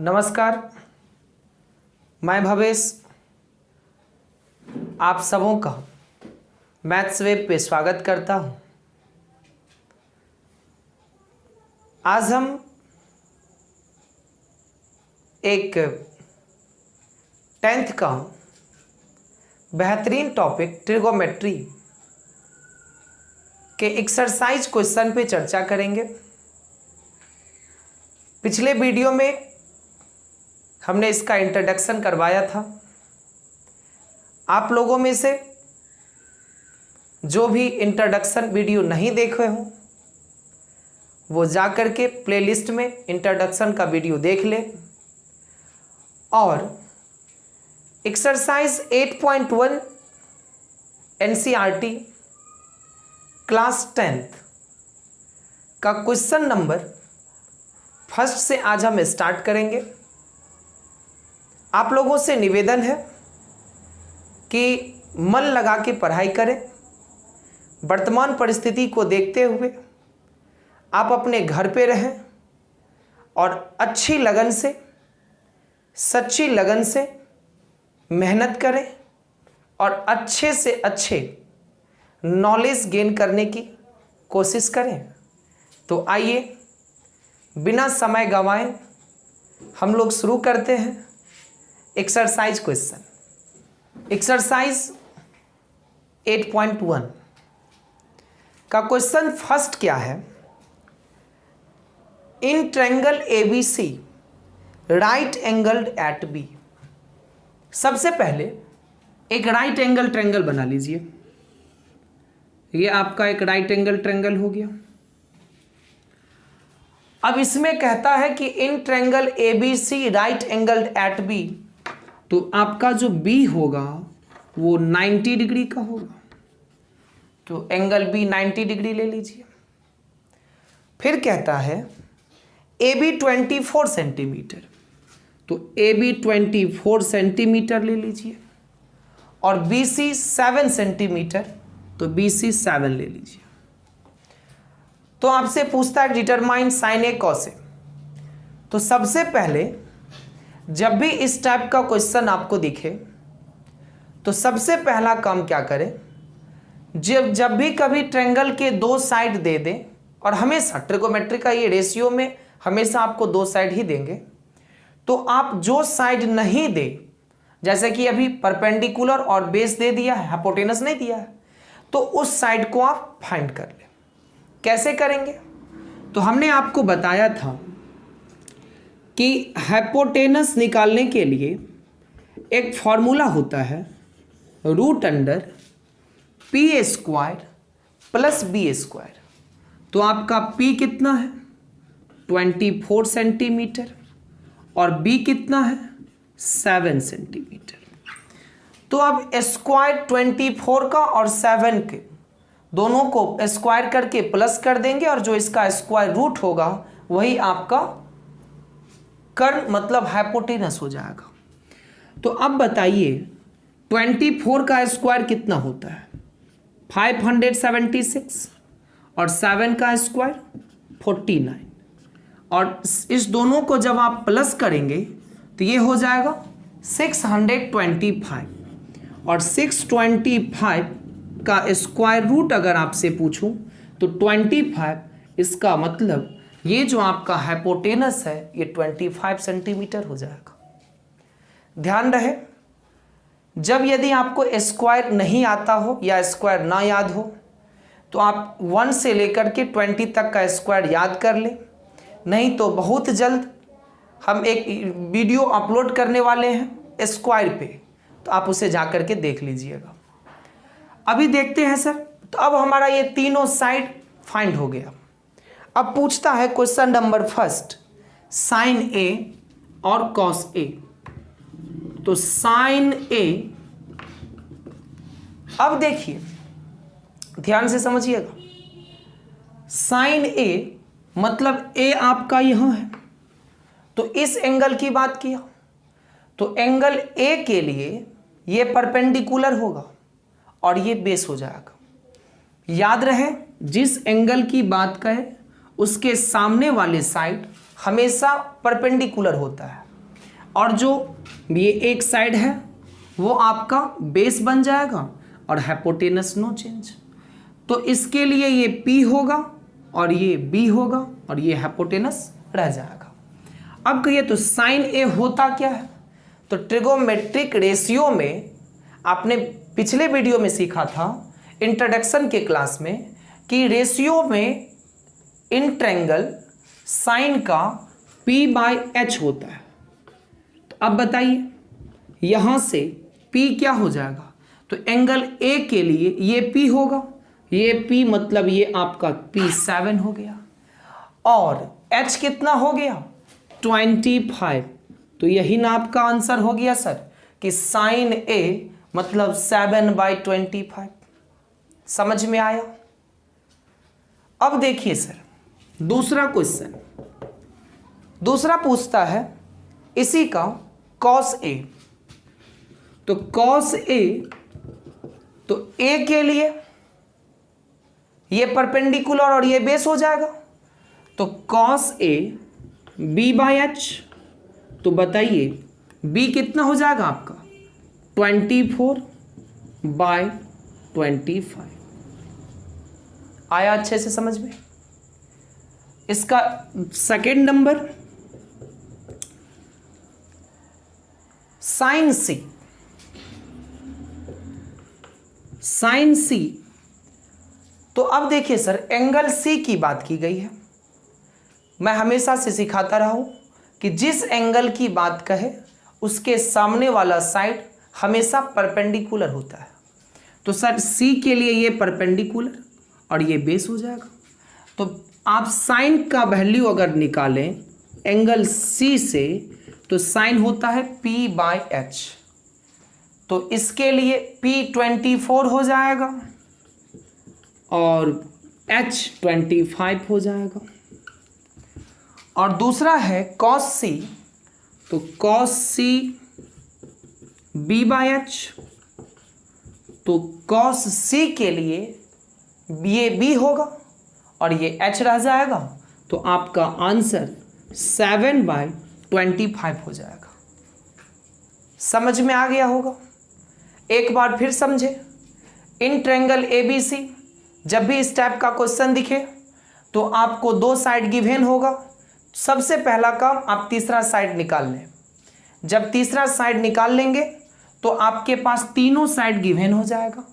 नमस्कार, मैं भवेश आप सबों का मैथ्स वेब पे स्वागत करता हूं। आज हम एक 10th का बेहतरीन टॉपिक ट्रिगोमेट्री के एक्सरसाइज क्वेश्चन पे चर्चा करेंगे। पिछले वीडियो में हमने इसका इंट्रोडक्शन करवाया था। आप लोगों में से जो भी इंट्रोडक्शन वीडियो नहीं देखे हो वो जा कर के प्लेलिस्ट में इंट्रोडक्शन का वीडियो देख ले और एक्सरसाइज 8.1 एनसीईआरटी क्लास 10th का क्वेश्चन नंबर फर्स्ट से आज हम स्टार्ट करेंगे। आप लोगों से निवेदन है कि मन लगा के पढ़ाई करें। वर्तमान परिस्थिति को देखते हुए आप अपने घर पे रहें और अच्छी लगन से, सच्ची लगन से मेहनत करें और अच्छे से अच्छे नॉलेज गेन करने की कोशिश करें। तो आइए बिना समय गंवाए हम लोग शुरू करते हैं एक्सरसाइज क्वेश्चन। एक्सरसाइज 8.1 का क्वेश्चन फर्स्ट क्या है? In triangle ABC right angled at B। सबसे पहले एक राइट एंगल ट्रायंगल बना लीजिए। ये आपका एक राइट एंगल ट्रायंगल हो गया। अब इसमें कहता है कि in triangle ABC right angled at B, तो आपका जो B होगा वो 90 डिग्री का होगा। तो एंगल B 90 डिग्री ले लीजिए। फिर कहता है AB 24 सेंटीमीटर, तो AB 24 सेंटीमीटर ले लीजिए और BC 7 सेंटीमीटर, तो BC 7 ले लीजिए। तो आपसे पूछता है determine sign A cos A. तो सबसे पहले जब भी इस टाइप का क्वेश्चन आपको दिखे तो सबसे पहला काम क्या करें, जब भी कभी ट्रायंगल के दो साइड दे दें, और हमेशा ट्रिगोमेट्री का ये रेशियो में हमेशा आपको दो साइड ही देंगे, तो आप जो साइड नहीं दे, जैसे कि अभी परपेंडिकुलर और बेस दे दिया है, हाइपोटेनस नहीं दिया है, तो उस साइड को आप फाइंड कर लें। कैसे करेंगे? तो हमने आपको बताया था कि हाइपोटेनस निकालने के लिए एक फॉर्मूला होता है √√p² प्लस b²। तो आपका p कितना है 24 सेंटीमीटर और b कितना है 7 सेंटीमीटर। तो अब स्क्वायर 24 का और 7 के दोनों को स्क्वायर करके प्लस कर देंगे और जो इसका स्क्वायर रूट होगा वही आपका कर्ण मतलब हाइपोटेनस हो जाएगा। तो अब बताइए 24 का स्क्वायर कितना होता है 576 और 7 का स्क्वायर 49, और इस दोनों को जब आप प्लस करेंगे तो ये हो जाएगा 625, और 625 का स्क्वायर रूट अगर आपसे पूछूं तो 25, इसका मतलब ये जो आपका हाइपोटेनस है ये 25 सेंटीमीटर हो जाएगा। ध्यान रहे, जब यदि आपको स्क्वायर नहीं आता हो या स्क्वायर ना याद हो तो आप 1 से लेकर के 20 तक का स्क्वायर याद कर ले। नहीं तो बहुत जल्द हम एक वीडियो अपलोड करने वाले हैं स्क्वायर पे, तो आप उसे जा कर के देख लीजिएगा। अभी देखते हैं सर, तो अब हमारा ये तीनों साइड फाइंड हो गया। अब पूछता है क्वेश्चन नंबर फर्स्ट साइन ए और कॉस ए। तो साइन ए, अब देखिए ध्यान से समझिएगा, साइन ए मतलब ए आपका यहां है, तो इस एंगल की बात किया तो एंगल ए के लिए ये परपेंडिकुलर होगा और ये बेस हो जाएगा। याद रहे जिस एंगल की बात करें उसके सामने वाले साइड हमेशा परपेंडिकुलर होता है। और जो ये एक साइड है वो आपका बेस बन जाएगा और हाइपोटेनस नो चेंज। तो इसके लिए ये P होगा और ये B होगा और ये हाइपोटेनस रह जाएगा। अब कहिए तो साइन ए होता क्या है? तो ट्रिगोमेट्रिक रेशियो में आपने पिछले वीडियो में सीखा था इंट्रोडक्शन के क्लास में कि रेशियो में इन ट्रायंगल साइन का P/H होता है। तो अब बताइए यहां से P क्या हो जाएगा? तो एंगल A के लिए ये P होगा, ये P मतलब ये आपका P7 हो गया और H कितना हो गया? 25। तो यही ना आपका आंसर हो गया सर कि साइन A मतलब 7/25। समझ में आया? अब देखिए सर दूसरा क्वेश्चन, दूसरा पूछता है इसी का cos A। तो cos A, तो A के लिए ये परपेंडिकुलर और ये बेस हो जाएगा। तो cos A B/H, तो बताइए B कितना हो जाएगा आपका? 24/25। आया अच्छे से समझ में? इसका second number sine C। Sine C, तो अब देखिए सर एंगल C की बात की गई है। मैं हमेशा से सिखाता रहा हूं कि जिस एंगल की बात कहे उसके सामने वाला साइड हमेशा परपेंडिकुलर होता है। तो सर C के लिए ये परपेंडिकुलर और ये बेस हो जाएगा। तो आप साइन का वैल्यू अगर निकालें एंगल C से तो साइन होता है P/H। तो इसके लिए P 24 हो जाएगा और H 25 हो जाएगा। और दूसरा है cos C। तो cos C B/H, तो cos C के लिए ये B होगा और ये H रह जाएगा। तो आपका आंसर 7/25 हो जाएगा। समझ में आ गया होगा? एक बार फिर समझे, इन ट्रायंगल ABC जब भी इस टाइप का क्वेश्चन दिखे तो आपको दो साइड गिवन होगा। सबसे पहला काम आप तीसरा साइड निकाल लें। जब तीसरा साइड निकाल लेंगे तो आपके पास तीनों साइड गिवन हो जाएगा।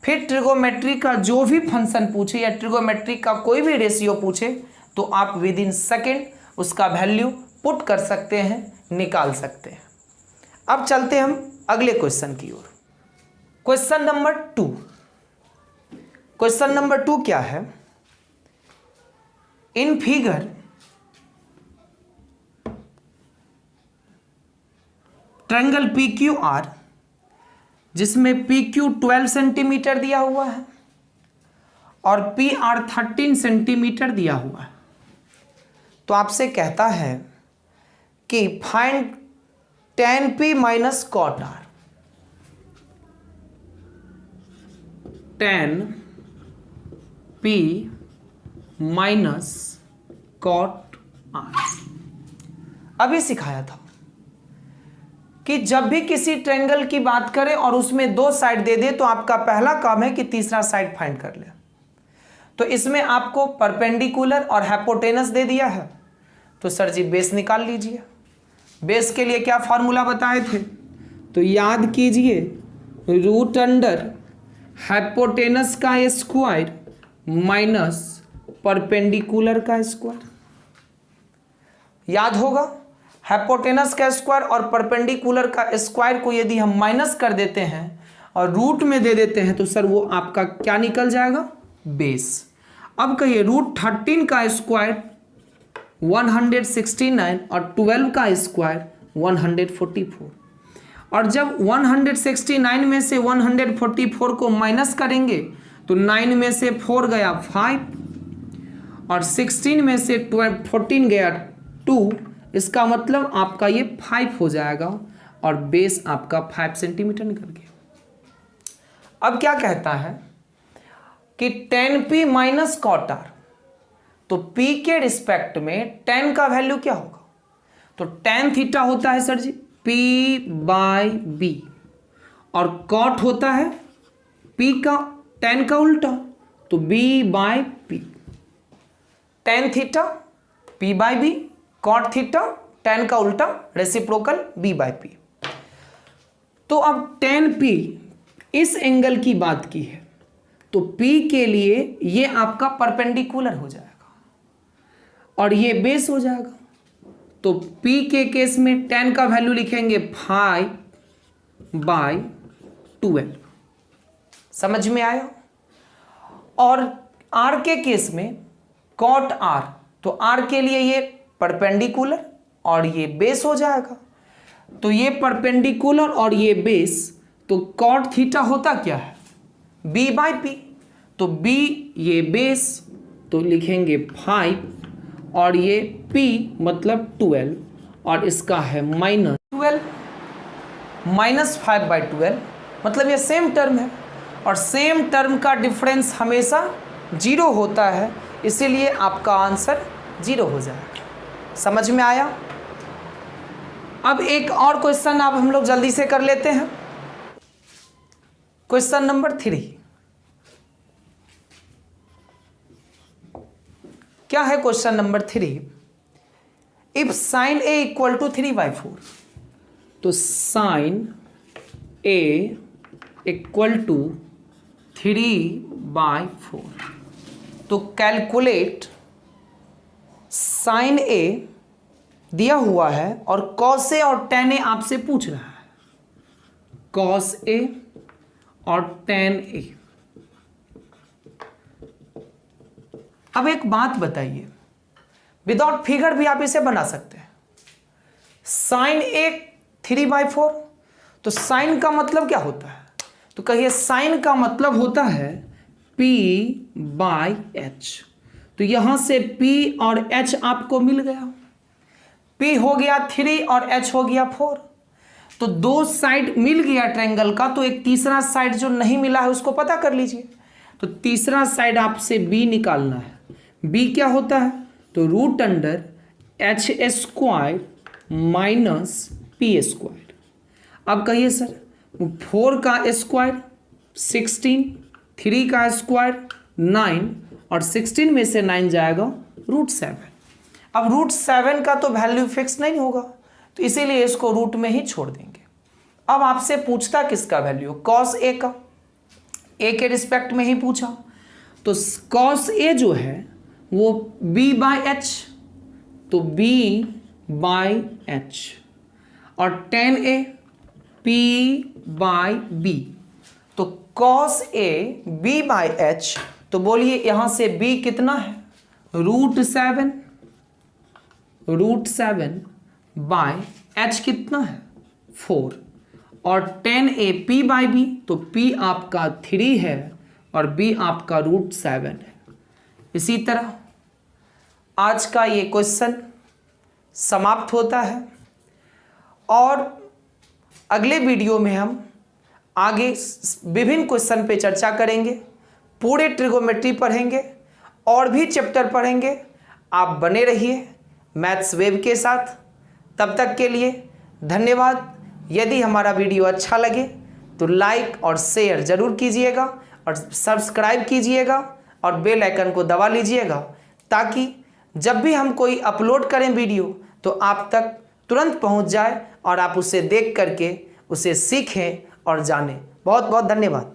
फिर ट्रिगोमेट्री का जो भी फंक्शन पूछे या ट्रिगोमेट्री का कोई भी रेशियो पूछे तो आप विद इन सेकेंड उसका वैल्यू पुट कर सकते हैं, निकाल सकते हैं। अब चलते हम अगले क्वेश्चन की ओर। Question number 2। क्वेश्चन नंबर 2 क्या है? इन फिगर ट्रायंगल PQR जिसमें PQ 12 सेंटीमीटर दिया हुआ है और PR 13 सेंटीमीटर दिया हुआ है। तो आपसे कहता है कि find tan P - cot R। tan P - cot R अभी सिखाया था कि जब भी किसी ट्रायंगल की बात करें और उसमें दो साइड दे दे तो आपका पहला काम है कि तीसरा साइड फाइंड कर ले। तो इसमें आपको परपेंडिकुलर और हाइपोटेनस दे दिया है। तो सर जी बेस निकाल लीजिए। बेस के लिए क्या फार्मूला बताए थे? तो याद कीजिए, रूट अंडर हाइपोटेनस का स्क्वायर माइनस परपेंडिकुलर का स्क्वायर। याद होगा, हाइपोटेनस का स्क्वायर और परपेंडिकुलर का स्क्वायर को यदि हम माइनस कर देते हैं और रूट में दे देते हैं तो सर वो आपका क्या निकल जाएगा? बेस। अब कहिए रूट 13 का स्क्वायर 169 और 12 का स्क्वायर 144। और जब 169 में से 144 को माइनस करेंगे तो 9 में से 4 गया 5 और 16 में से 14 गया 2। इसका मतलब आपका ये 5 हो जाएगा और बेस आपका 5 सेंटीमीटर निकल गया। अब क्या कहता है कि tan P - cot R। तो P के रिस्पेक्ट में tan का वैल्यू क्या होगा? तो tan थीटा होता है sir ji P by B, और कॉट होता है P का tan का उल्टा, तो B by P, tan theta P by B, cot theta tan का उल्टा रेसिप्रोकल B बाय P। तो अब tan P इस एंगल की बात की है, तो P के लिए ये आपका परपेंडिकुलर हो जाएगा और ये बेस हो जाएगा। तो P के केस में tan का वैल्यू लिखेंगे 5/12, समझ में आया। और R के केस में cot R, तो R के लिए ये परपेंडिकुलर और ये बेस हो जाएगा। तो ये परपेंडिकुलर और ये बेस, तो cot थीटा होता क्या है B बाय P, तो B ये बेस, तो लिखेंगे 5 और ये P मतलब 12 और इसका है -12, -5/12 मतलब ये सेम टर्म है और सेम टर्म का डिफरेंस हमेशा 0 होता है, इसीलिए आपका आंसर 0 हो जाएगा। समझ में आया। अब एक और क्वेश्चन अब हम लोग जल्दी से कर लेते हैं। क्वेश्चन नंबर 3 क्या है? Question number 3, if sin A equal to 3/4, तो sin A इक्वल टू 3/4, तो कैलकुलेट sin A दिया हुआ है और cos A और tan A आपसे पूछ रहा है, cos A और tan A। अब एक बात बताइए, विदाउट फिगर भी आप इसे बना सकते हैं। sin A 3/4, तो sin का मतलब क्या होता है? तो कहिए sin का मतलब होता है P/H, तो यहां से P और H आपको मिल गया। P हो गया 3 और H हो गया 4, तो दो साइड मिल गया ट्रायंगल का, तो एक तीसरा साइड जो नहीं मिला है उसको पता कर लीजिए। तो तीसरा साइड आपसे B निकालना है। B क्या होता है? तो √H² माइनस P²। अब कहिए सर 4 का स्क्वायर 16, 3 का स्क्वायर 9 और 16 में से 9 जाएगा √7। अब √7 का तो वैल्यू फिक्स नहीं होगा, तो इसीलिए इसको रूट में ही छोड़ देंगे। अब आपसे पूछता किसका वैल्यू? cos A का, A के रिस्पेक्ट में ही पूछा, तो cos A जो है वो B/H, तो B/H, और tan A P/B, तो cos A B/H, तो बोलिए यहां से B कितना है? √7 बाय H कितना है? 4, और tan A P/B, तो P आपका 3 है और B आपका √7 है। इसी तरह आज का ये क्वेश्चन समाप्त होता है और अगले वीडियो में हम आगे विभिन्न क्वेश्चन पे चर्चा करेंगे, पूरे ट्रिगोमेट्री पढ़ेंगे और भी चैप्टर पढ़ेंगे। आप बने रहिए मैथ्स वेब के साथ। तब तक के लिए धन्यवाद। यदि हमारा वीडियो अच्छा लगे तो लाइक और शेयर ज़रूर कीजिएगा और सब्सक्राइब कीजिएगा और बेल आइकन को दबा लीजिएगा, ताकि जब भी हम कोई अपलोड करें वीडियो तो आप तक तुरंत पहुंच जाए और आप उसे देख करके उसे सीखें और जानें। बहुत बहुत धन्यवाद।